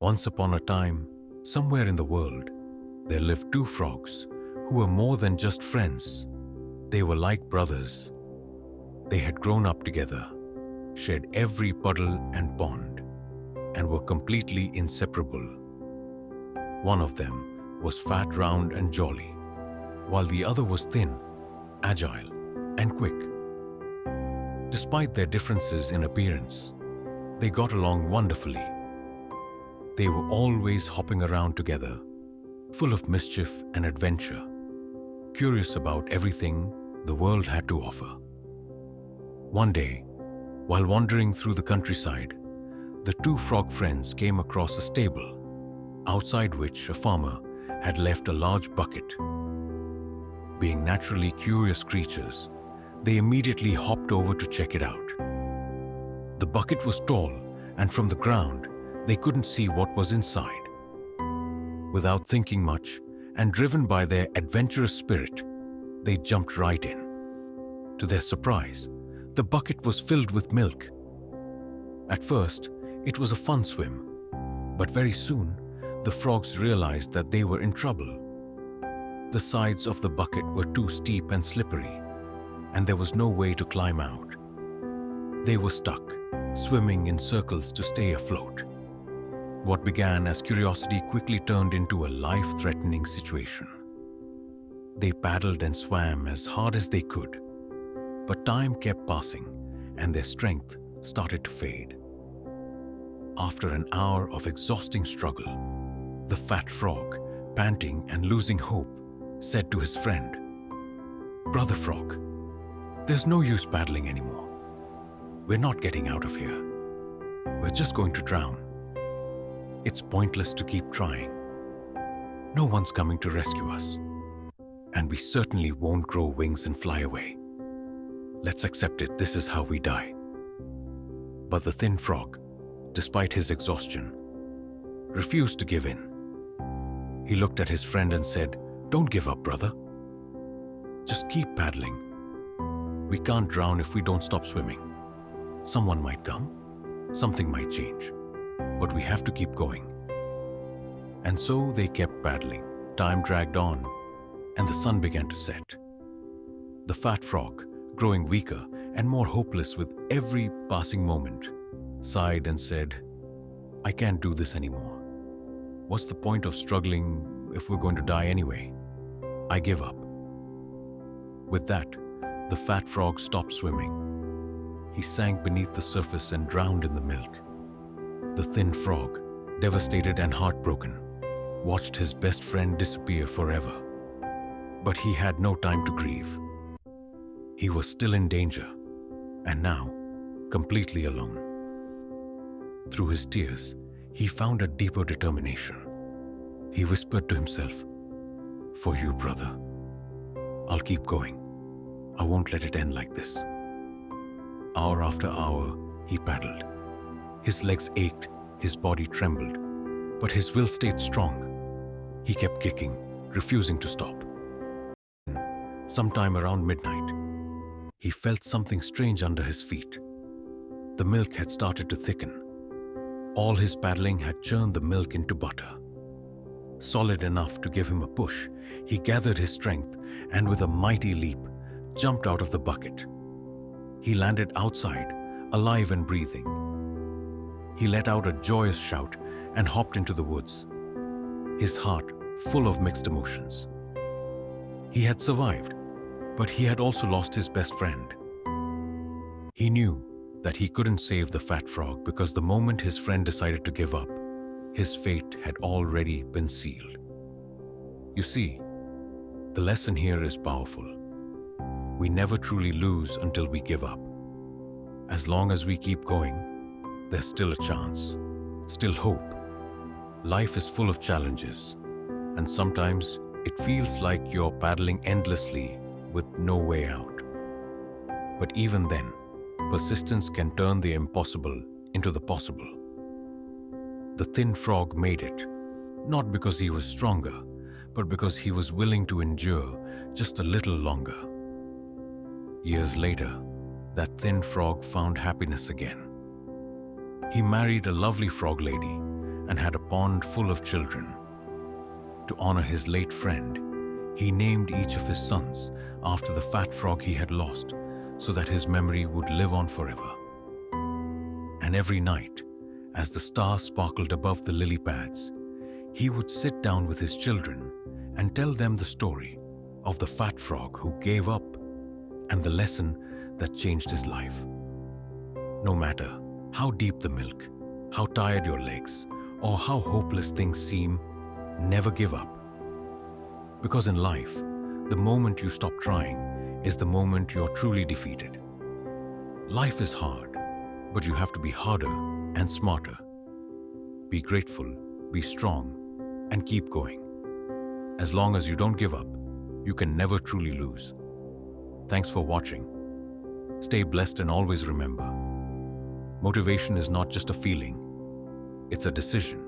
Once upon a time, somewhere in the world, there lived two frogs who were more than just friends. They were like brothers. They had grown up together, shared every puddle and pond, and were completely inseparable. One of them was fat, round, and jolly, while the other was thin, agile, and quick. Despite their differences in appearance, they got along wonderfully. They were always hopping around together, full of mischief and adventure, curious about everything the world had to offer. One day, while wandering through the countryside, the two frog friends came across a stable, outside which a farmer had left a large bucket. Being naturally curious creatures, they immediately hopped over to check it out. The bucket was tall, and from the ground, they couldn't see what was inside. Without thinking much, and driven by their adventurous spirit, they jumped right in. To their surprise, the bucket was filled with milk. At first, it was a fun swim, but very soon, the frogs realized that they were in trouble. The sides of the bucket were too steep and slippery, and there was no way to climb out. They were stuck, swimming in circles to stay afloat. What began as curiosity quickly turned into a life-threatening situation. They paddled and swam as hard as they could, but time kept passing and their strength started to fade. After an hour of exhausting struggle, the fat frog, panting and losing hope, said to his friend, "Brother Frog, there's no use paddling anymore. We're not getting out of here. We're just going to drown. It's pointless to keep trying. No one's coming to rescue us, and we certainly won't grow wings and fly away. Let's accept it, this is how we die." But the thin frog, despite his exhaustion, refused to give in. He looked at his friend and said, "Don't give up, brother. Just keep paddling. We can't drown if we don't stop swimming. Someone might come, something might change, but we have to keep going." And so they kept paddling. Time dragged on, and the sun began to set. The fat frog, growing weaker and more hopeless with every passing moment, sighed and said, "I can't do this anymore. What's the point of struggling if we're going to die anyway? I give up." With that, the fat frog stopped swimming. He sank beneath the surface and drowned in the milk. The thin frog, devastated and heartbroken, watched his best friend disappear forever. But he had no time to grieve. He was still in danger, and now completely alone. Through his tears, he found a deeper determination. He whispered to himself, "For you, brother. I'll keep going. I won't let it end like this." Hour after hour, he paddled. His legs ached, his body trembled, but his will stayed strong. He kept kicking, refusing to stop. Sometime around midnight, he felt something strange under his feet. The milk had started to thicken. All his paddling had churned the milk into butter. Solid enough to give him a push, he gathered his strength and with a mighty leap, jumped out of the bucket. He landed outside, alive and breathing. He let out a joyous shout and hopped into the woods, his heart full of mixed emotions. He had survived, but he had also lost his best friend. He knew that he couldn't save the fat frog because the moment his friend decided to give up, his fate had already been sealed. You see, the lesson here is powerful. We never truly lose until we give up. As long as we keep going, there's still a chance, still hope. Life is full of challenges, and sometimes it feels like you're paddling endlessly with no way out. But even then, persistence can turn the impossible into the possible. The thin frog made it, not because he was stronger, but because he was willing to endure just a little longer. Years later, that thin frog found happiness again. He married a lovely frog lady and had a pond full of children. To honor his late friend, he named each of his sons after the fat frog he had lost so that his memory would live on forever. And every night, as the stars sparkled above the lily pads, he would sit down with his children and tell them the story of the fat frog who gave up and the lesson that changed his life. No matter how deep the milk, how tired your legs, or how hopeless things seem, never give up. Because in life, the moment you stop trying is the moment you're truly defeated. Life is hard, but you have to be harder and smarter. Be grateful, be strong, and keep going. As long as you don't give up, you can never truly lose. Thanks for watching. Stay blessed and always remember, motivation is not just a feeling, it's a decision.